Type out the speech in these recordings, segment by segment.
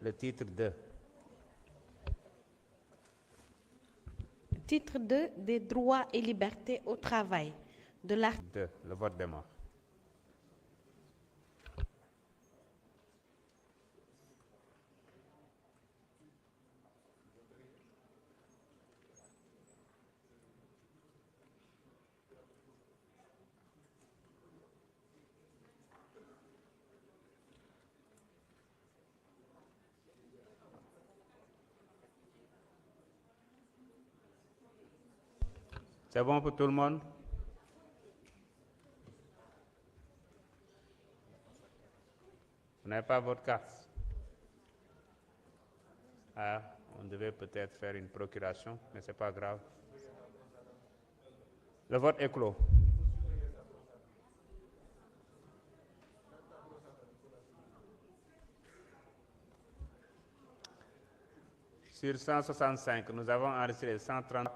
le titre 2. Titre 2 des droits et libertés au travail de l'article 2. Le vote démarre. C'est bon pour tout le monde? Vous n'avez pas votre carte? Ah, on devait peut-être faire une procuration, mais ce n'est pas grave. Le vote est clos. Sur 165, nous avons enregistré 130.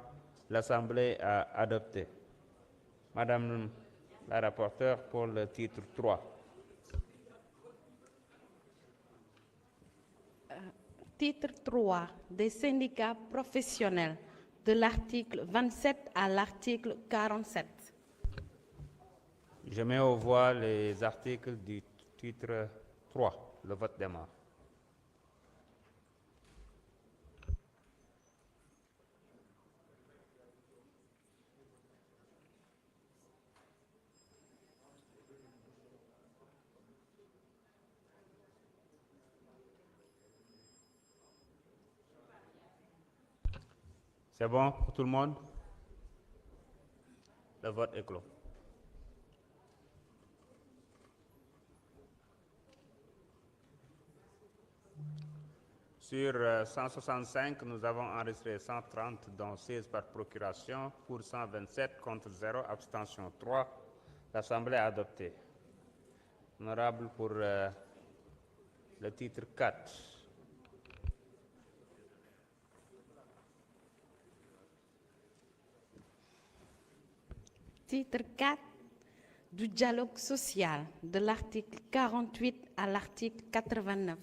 L'Assemblée a adopté. Madame la rapporteure pour le titre 3. Titre 3 des syndicats professionnels de l'article 27 à l'article 47. Je mets aux voix les articles du titre 3. Le vote démarre. C'est bon pour tout le monde? Le vote est clos. Sur 165, nous avons enregistré 130, dont 16 par procuration, pour 127, contre 0, abstention 3. L'Assemblée a adopté. Honorable pour le titre 4. Titre 4 du dialogue social de l'article 48 à l'article 89.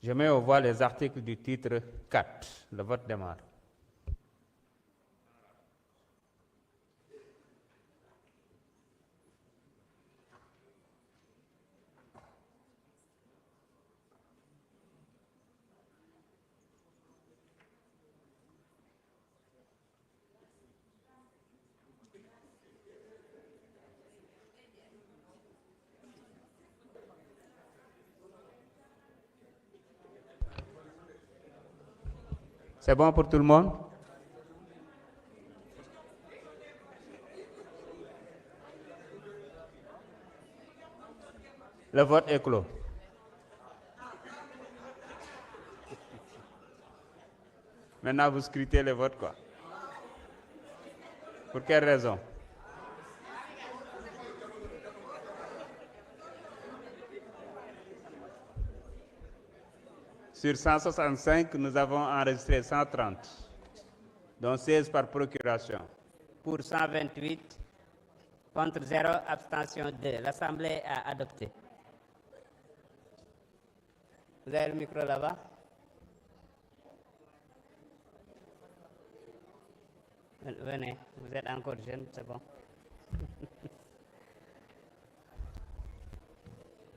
Je mets aux voix les articles du titre 4. Le vote démarre. C'est bon pour tout le monde? Le vote est clos. Maintenant, vous scrutez le vote, quoi. Pour quelle raison? Sur 165, nous avons enregistré 130, dont 16 par procuration. Pour 128, contre 0, abstention 2. L'Assemblée a adopté. Vous avez le micro là-bas? Venez, vous êtes encore jeune, c'est bon.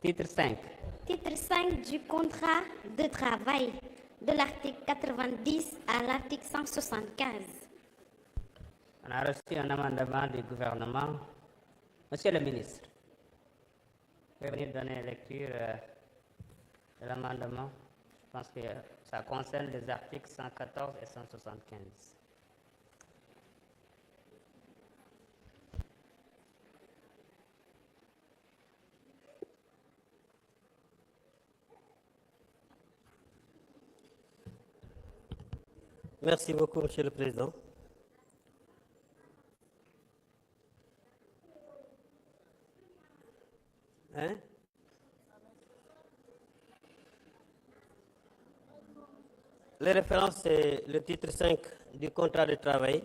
Titre 5. Titre 5 du contrat de travail de l'article 90 à l'article 175. On a reçu un amendement du gouvernement. Monsieur le ministre, vous pouvez venir donner lecture de l'amendement. Je pense que ça concerne les articles 114 et 175. Merci beaucoup, Monsieur le Président. Les références, c'est le titre 5 du contrat de travail,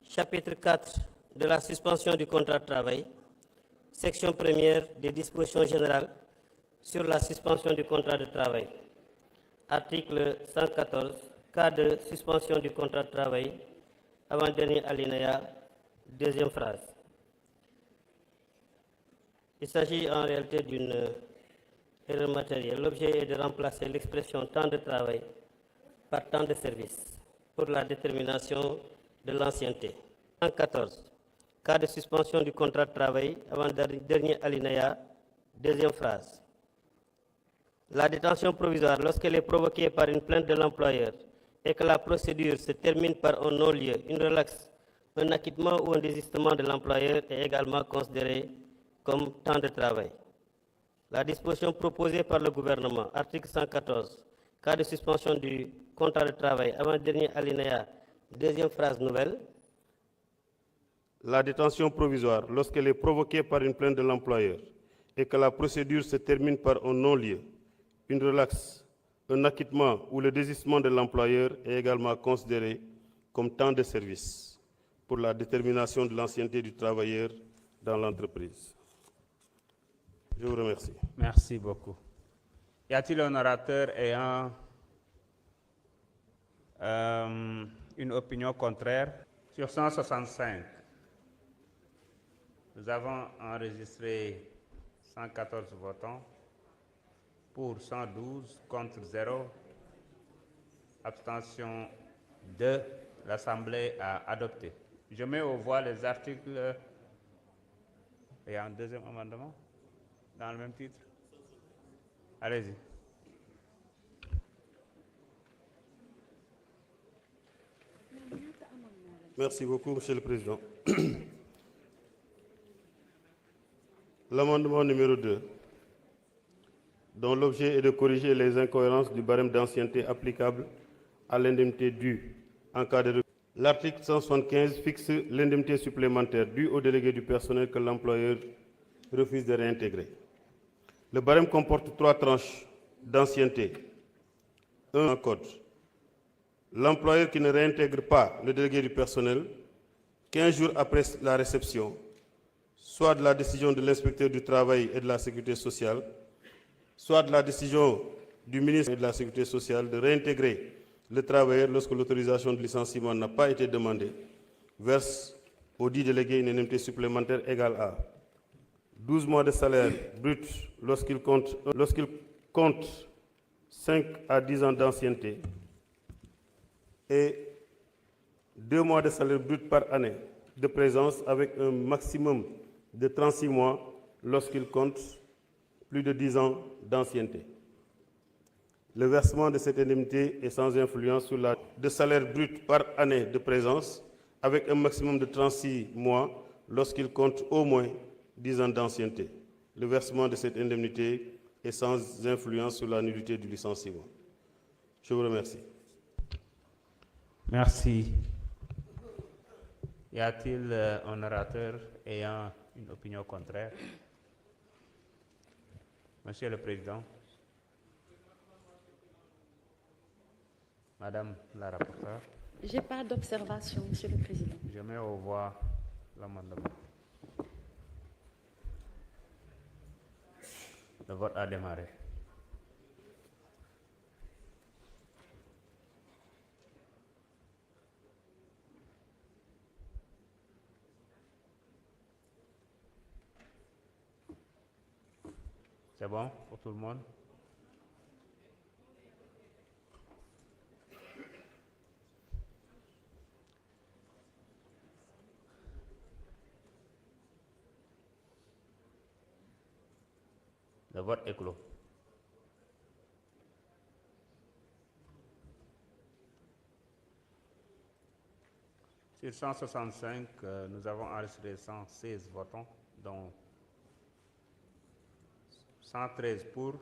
chapitre 4 de la suspension du contrat de travail, Section première des dispositions générales sur la suspension du contrat de travail. Article 114, cas de suspension du contrat de travail, avant-dernier alinéa, deuxième phrase. Il s'agit en réalité d'une erreur matérielle. L'objet est de remplacer l'expression temps de travail par temps de service pour la détermination de l'ancienneté. 114. Cas de suspension du contrat de travail, avant-dernier alinéa, deuxième phrase. La détention provisoire, lorsqu'elle est provoquée par une plainte de l'employeur et que la procédure se termine par un non-lieu, une relaxe, un acquittement ou un désistement de l'employeur est également considéré comme temps de travail. La disposition proposée par le gouvernement, article 114, cas de suspension du contrat de travail, avant-dernier alinéa, deuxième phrase nouvelle. La détention provisoire, lorsqu'elle est provoquée par une plainte de l'employeur et que la procédure se termine par un non-lieu, une relaxe, un acquittement ou le désistement de l'employeur est également considéré comme temps de service pour la détermination de l'ancienneté du travailleur dans l'entreprise. Je vous remercie. Merci beaucoup. Y a-t-il un orateur ayant une opinion contraire sur 165? Nous avons enregistré 114 votants, pour 112, contre 0, abstention 2. L'Assemblée a adopté. Je mets aux voix les articles. Il y a un deuxième amendement dans le même titre. Allez-y. Merci beaucoup, Monsieur le Président. L'amendement numéro 2, dont l'objet est de corriger les incohérences du barème d'ancienneté applicable à l'indemnité due en cas de... L'article 175 fixe l'indemnité supplémentaire due au délégué du personnel que l'employeur refuse de réintégrer. Le barème comporte 3 tranches d'ancienneté. 1 en code. L'employeur qui ne réintègre pas le délégué du personnel 15 jours après la réception, soit de la décision de l'inspecteur du travail et de la sécurité sociale, soit de la décision du ministre de la Sécurité sociale de réintégrer le travailleur lorsque l'autorisation de licenciement n'a pas été demandée, verse au dit délégué une indemnité supplémentaire égale à 12 mois de salaire brut lorsqu'il compte 5 à 10 ans d'ancienneté et 2 mois de salaire brut par année de présence avec un maximum de 36 mois lorsqu'il compte plus de 10 ans d'ancienneté. Le versement de cette indemnité est sans influence sur la de salaire brut par année de présence avec un maximum de 36 mois lorsqu'il compte au moins 10 ans d'ancienneté. Le versement de cette indemnité est sans influence sur la nullité du licenciement. Je vous remercie. Merci. Y a-t-il un orateur ayant une opinion contraire? Monsieur le Président. Madame la rapporteure. Je n'ai pas d'observation, Monsieur le Président. Je mets aux voix l'amendement. Le vote a démarré. C'est bon pour tout le monde? Le vote est clos. Sur 165, nous avons enregistré 116 votants, dont 113 pour,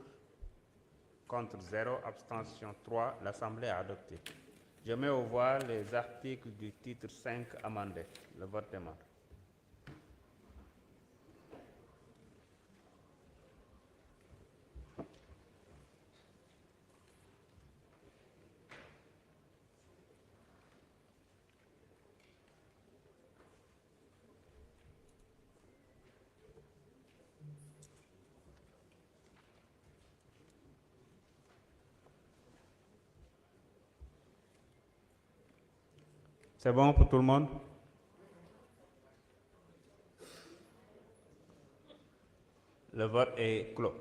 contre 0, abstention 3. L'Assemblée a adopté. Je mets aux voix les articles du titre 5 amendés. Le vote démarre. C'est bon pour tout le monde? Le vote est clos.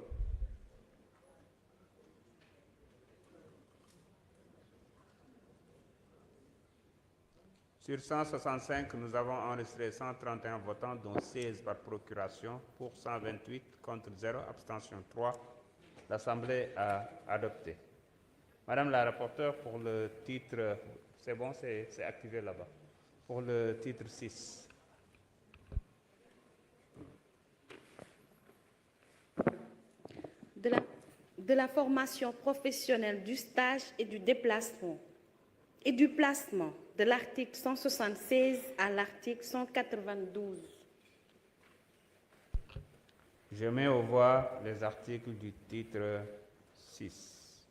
Sur 165, nous avons enregistré 131 votants, dont 16 par procuration, pour 128, contre 0, abstention 3. L'Assemblée a adopté. Madame la rapporteure, pour le titre, c'est bon, c'est activé là-bas. Pour le titre 6. De la formation professionnelle, du stage et du déplacement et du placement de l'article 176 à l'article 192. Je mets aux voix les articles du titre 6.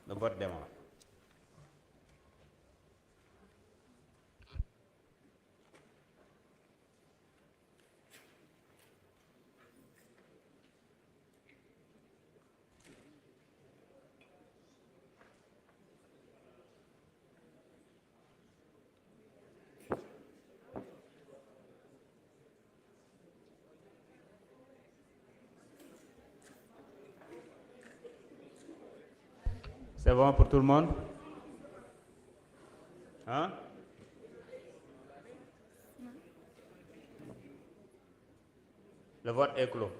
Le vote démarre. C'est bon pour tout le monde? Hein? Le vote est clos.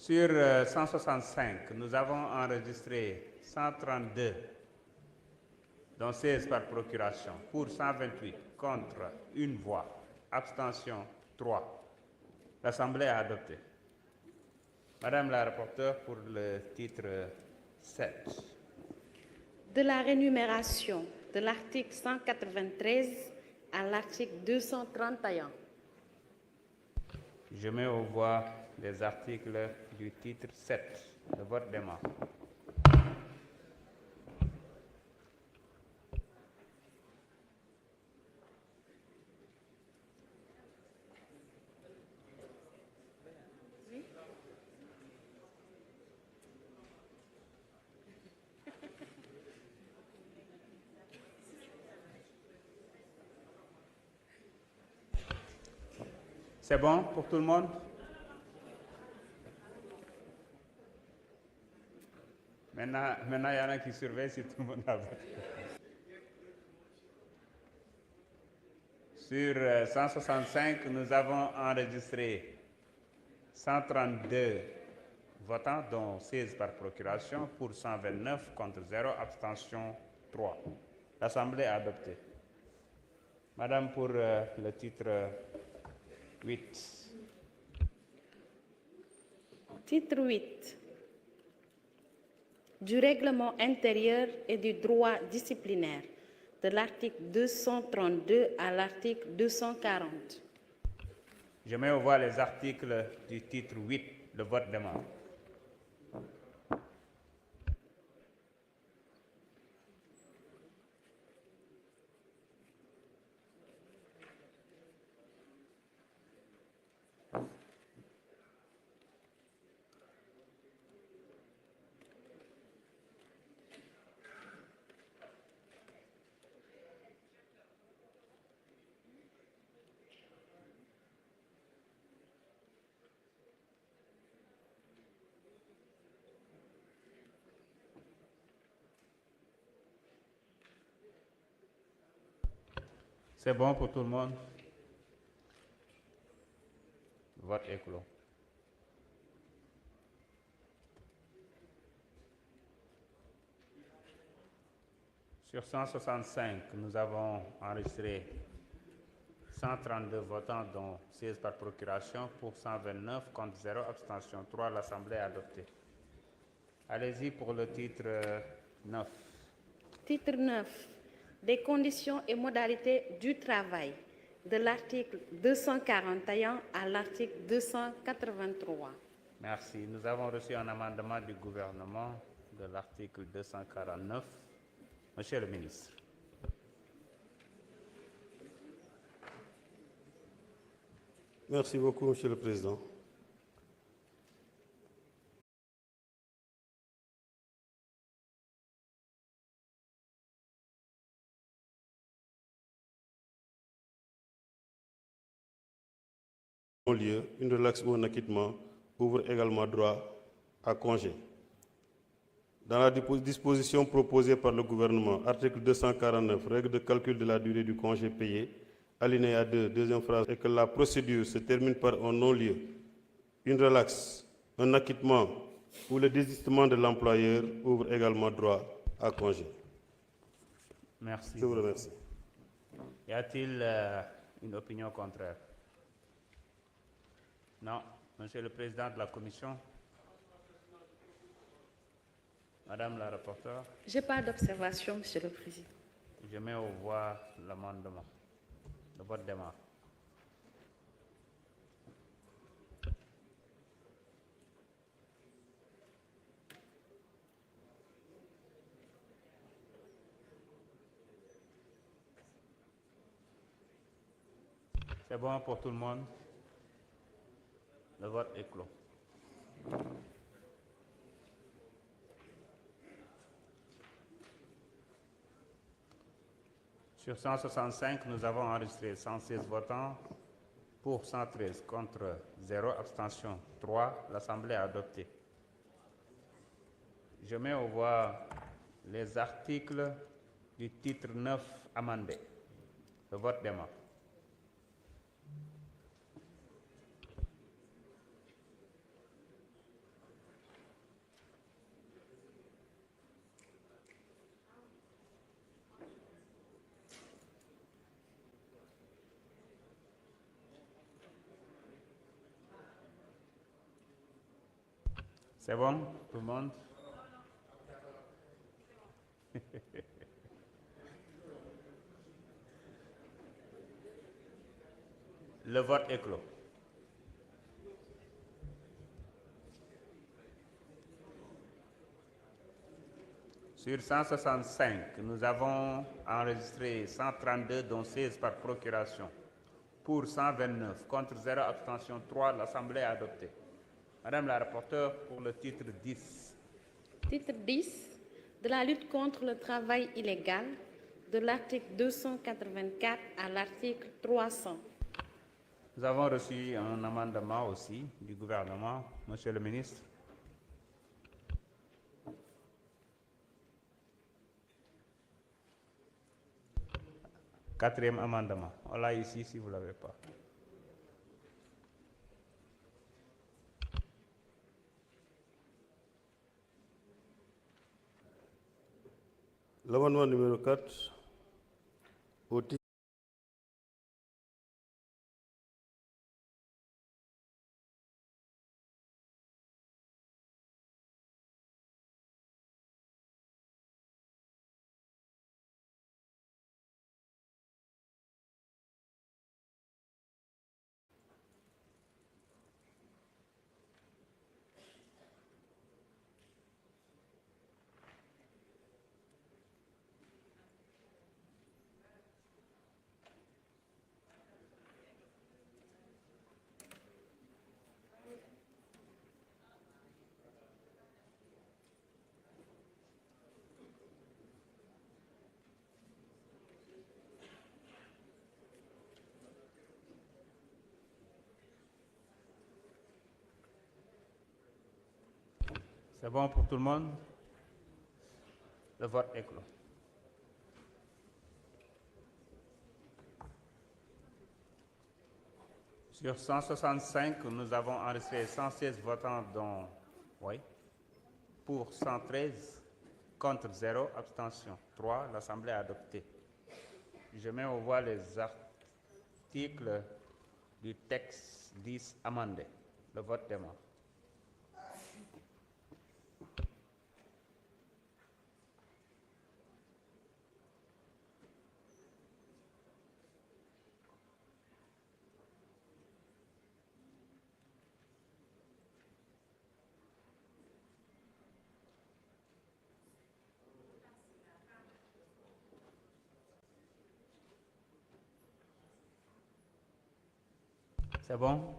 Sur 165, nous avons enregistré 132, dont 16 par procuration, pour 128, contre 1 voix, abstention 3. L'Assemblée a adopté. Madame la rapporteure, pour le titre 7. De la rémunération de l'article 193 à l'article 231. Je mets aux voix les articles du titre 7. Le vote démarre. C'est bon pour tout le monde? Maintenant, il y en a qui surveillent si tout le monde a voté. Sur 165, nous avons enregistré 132 votants, dont 16 par procuration, pour 129, contre 0, abstention 3. L'Assemblée a adopté. Madame, pour le titre 8. Titre 8. Du règlement intérieur et du droit disciplinaire, de l'article 232 à l'article 240. Je mets au voie les articles du titre 8. Le vote démarre. C'est bon pour tout le monde? Le vote est clos. Sur 165, nous avons enregistré 132 votants, dont 16 par procuration, pour 129, contre 0, abstention 3. L'Assemblée a adopté. Allez-y pour le titre 9. Titre 9. des conditions et modalités du travail de l'article 241 à l'article 283. Merci. Nous avons reçu un amendement du gouvernement de l'article 249. Monsieur le ministre. Merci beaucoup, Monsieur le Président. Lieu, une relaxe ou un acquittement ouvre également droit à congé. Dans la disposition proposée par le gouvernement, article 249, règle de calcul de la durée du congé payé, alinéa 2, deuxième phrase, et que la procédure se termine par un non-lieu, une relaxe, un acquittement ou le désistement de l'employeur ouvre également droit à congé. Merci. Je vous remercie. Y a-t-il une opinion contraire? Non. Monsieur le Président de la Commission. Madame la rapporteure. Je n'ai pas d'observation, Monsieur le Président. Je mets aux voix l'amendement. Le vote démarre. C'est bon pour tout le monde? Le vote est clos. Sur 165, nous avons enregistré 116 votants, pour 113, contre 0, abstention 3. L'Assemblée a adopté. Je mets aux voix les articles du titre 9 amendés. Le vote démarre. C'est bon, tout le monde? Le vote est clos. Sur 165, nous avons enregistré 132, dont 16 par procuration. Pour 129, contre 0, abstention 3. L'Assemblée a adopté. Madame la rapporteure, pour le titre 10. Titre 10, de la lutte contre le travail illégal, de l'article 284 à l'article 300. Nous avons reçu un amendement aussi du gouvernement. Monsieur le ministre. Quatrième amendement. On l'a ici si vous ne l'avez pas. L'amendement numéro 4, au titre C'est bon pour tout le monde? Le vote est clos. Sur 165, nous avons enregistré 116 votants, dont oui, pour 113, contre 0, abstention 3. L'Assemblée a adopté. Je mets aux voix les articles du texte 10 amendé. Le vote démarre. C'est bon?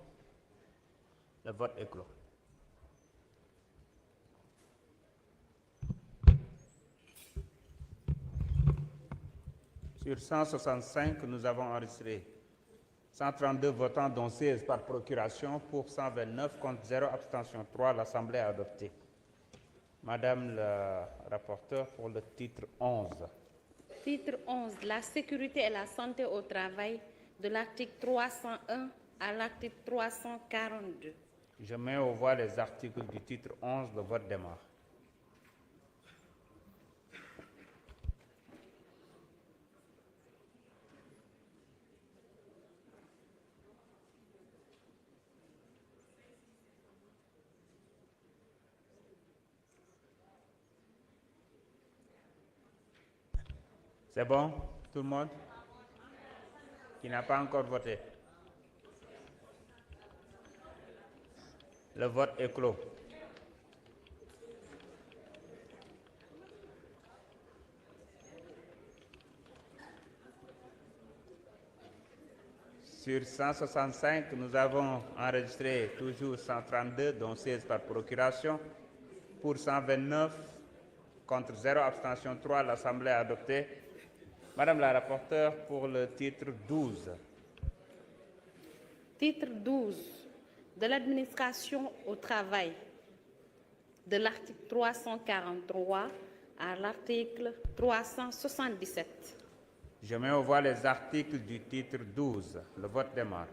Le vote est clos. Sur 165, nous avons enregistré 132 votants, dont 16 par procuration, pour 129, contre 0, abstention 3. L'Assemblée a adopté. Madame la rapporteure, pour le titre 11. Titre 11, la sécurité et la santé au travail, de l'article 301 à l'article 342. Je mets aux voix les articles du titre 11. Le vote démarre. C'est bon, tout le monde? Qui n'a pas encore voté? Le vote est clos. Sur 165, nous avons enregistré toujours 132, dont 16 par procuration, pour 129, contre 0, abstention 3. L'Assemblée a adopté. Madame la rapporteure, pour le titre 12. Titre 12, de l'administration au travail, de l'article 343 à l'article 377. Je mets aux voix les articles du titre 12. Le vote démarre.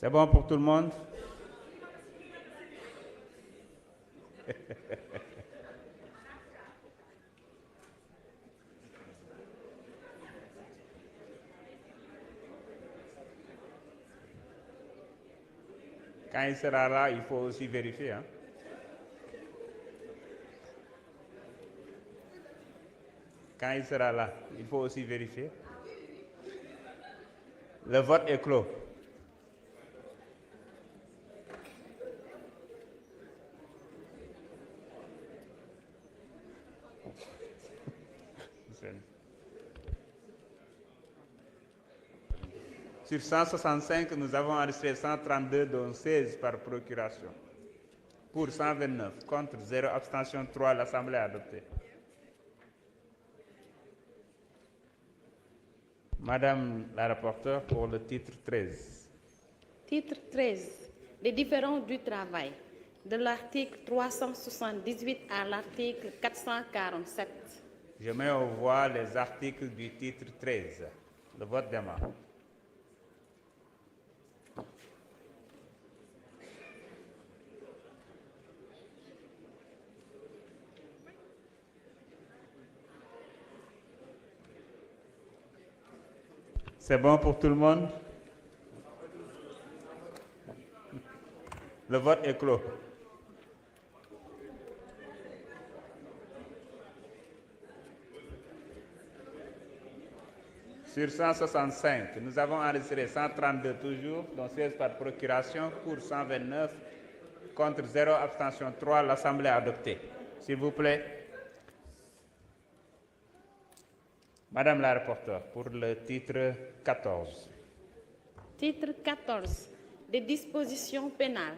C'est bon pour tout le monde? Quand il sera là, il faut aussi vérifier. Hein? Quand il sera là, il faut aussi vérifier. Le vote est clos. Sur 165, nous avons enregistré 132, dont 16 par procuration. Pour 129, contre 0, abstention 3. L'Assemblée a adopté. Madame la rapporteure, pour le titre 13. Titre 13, les différends du travail, de l'article 378 à l'article 447. Je mets aux voix les articles du titre 13. Le vote démarre. C'est bon pour tout le monde? Le vote est clos. Sur 165, nous avons enregistré 132 toujours, dont 16 par procuration, pour 129, contre 0, abstention 3. L'Assemblée a adopté. S'il vous plaît. Madame la rapporteure, pour le titre 14. Titre 14, des dispositions pénales,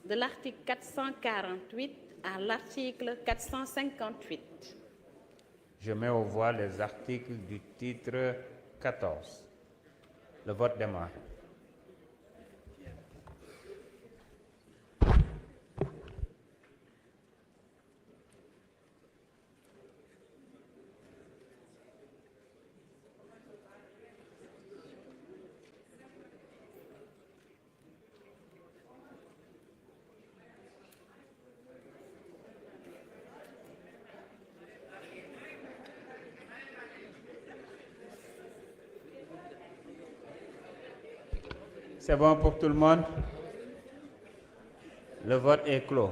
de l'article 448 à l'article 458. Je mets aux voix les articles du titre 14. Le vote démarre. C'est bon pour tout le monde? Le vote est clos.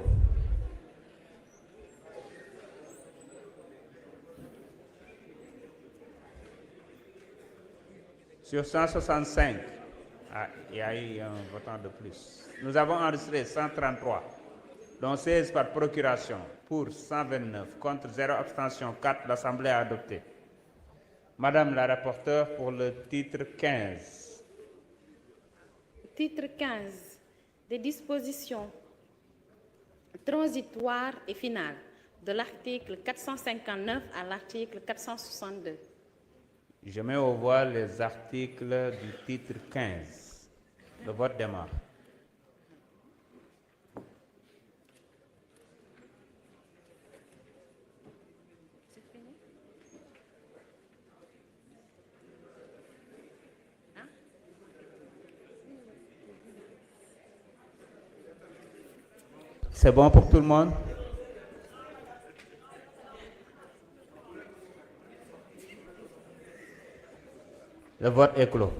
Sur 165, il y a eu un votant de plus. Nous avons enregistré 133, dont 16 par procuration, pour 129, contre 0, abstention 4. L'Assemblée a adopté. Madame la rapporteure pour le titre 15. Titre 15. Des dispositions transitoires et finales de l'article 459 à l'article 462. Je mets aux voix les articles du titre 15. Le vote démarre. C'est bon pour tout le monde? Le vote est clos.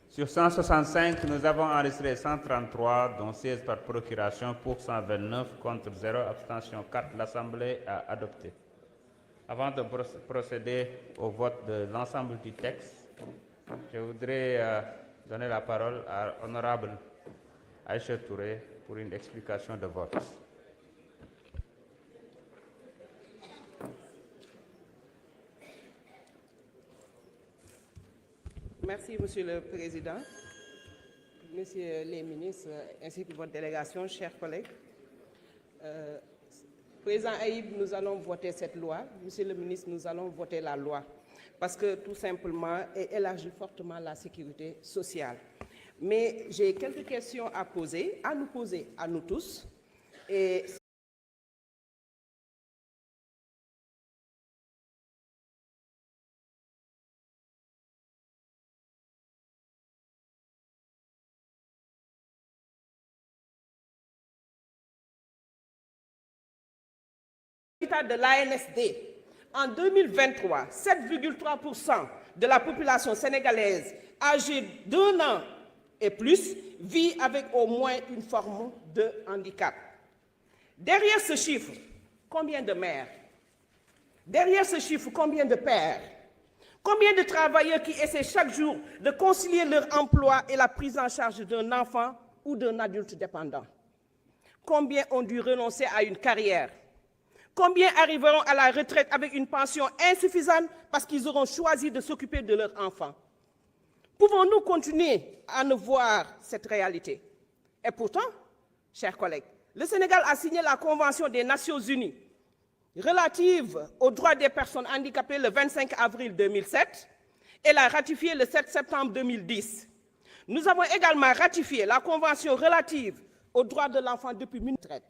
Sur 165, nous avons enregistré 133, dont 16 par procuration, pour 129, contre 0, abstention 4. L'Assemblée a adopté. Avant de procéder au vote de l'ensemble du texte, je voudrais donner la parole à l'honorable Aïcha Touré pour une explication de vote. Merci, Monsieur le Président, Messieurs les ministres, ainsi que votre délégation, chers collègues. Président Aïb, nous allons voter cette loi. Monsieur le ministre, nous allons voter la loi parce que tout simplement, elle élargit fortement la sécurité sociale. Mais j'ai quelques questions à nous poser à nous tous. Et de l'ANSD, en 2023, 7,3% de la population sénégalaise âgée d'1 an et plus vit avec au moins une forme de handicap. Derrière ce chiffre, combien de mères? Derrière ce chiffre, combien de pères? Combien de travailleurs qui essaient chaque jour de concilier leur emploi et la prise en charge d'un enfant ou d'un adulte dépendant? Combien ont dû renoncer à une carrière? Combien arriveront à la retraite avec une pension insuffisante parce qu'ils auront choisi de s'occuper de leurs enfants? Pouvons-nous continuer à ne voir cette réalité? Et pourtant, chers collègues, le Sénégal a signé la Convention des Nations Unies relative aux droits des personnes handicapées le 25 avril 2007 et l'a ratifiée le 7 septembre 2010. Nous avons également ratifié la Convention relative aux droits de l'enfant depuis 2013,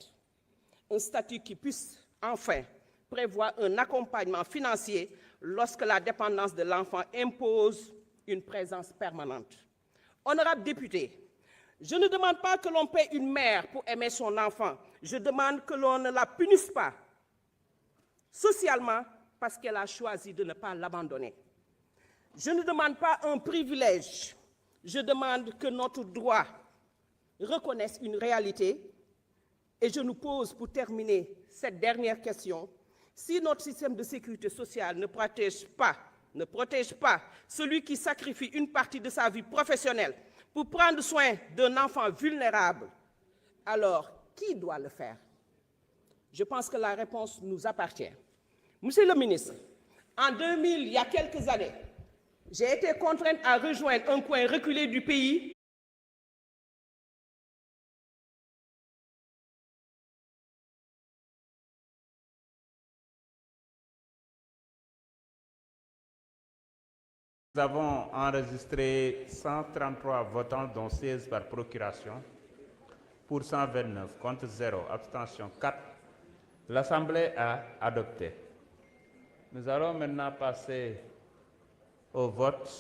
un statut qui puisse enfin prévoir un accompagnement financier lorsque la dépendance de l'enfant impose une présence permanente. Honorables députés, je ne demande pas que l'on paie une mère pour aimer son enfant. Je demande que l'on ne la punisse pas socialement parce qu'elle a choisi de ne pas l'abandonner. Je ne demande pas un privilège. Je demande que notre droit reconnaisse une réalité. Et je nous pose pour terminer cette dernière question. Si notre système de sécurité sociale ne protège pas celui qui sacrifie une partie de sa vie professionnelle pour prendre soin d'un enfant vulnérable, alors qui doit le faire? Je pense que la réponse nous appartient. Monsieur le ministre, en 2000, il y a quelques années, j'ai été contrainte à rejoindre un coin reculé du pays Nous avons enregistré 133 votants, dont 16 par procuration, pour 129, contre 0, abstention 4. L'Assemblée a adopté. Nous allons maintenant passer au vote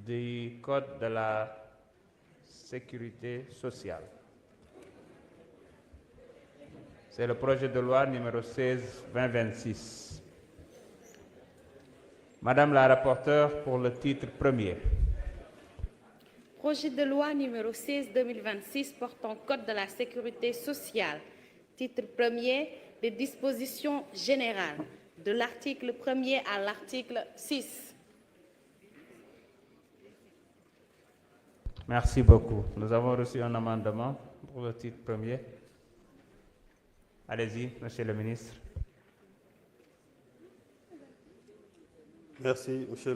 du Code de la sécurité sociale. C'est le projet de loi numéro 16-2026. Madame la rapporteure pour le titre premier. Projet de loi numéro 16-2026 portant Code de la sécurité sociale. Titre 1er, les dispositions générales, de l'article 1er à l'article 6. Merci beaucoup. Nous avons reçu un amendement pour le titre premier. Allez-y, Monsieur le ministre. Merci, Monsieur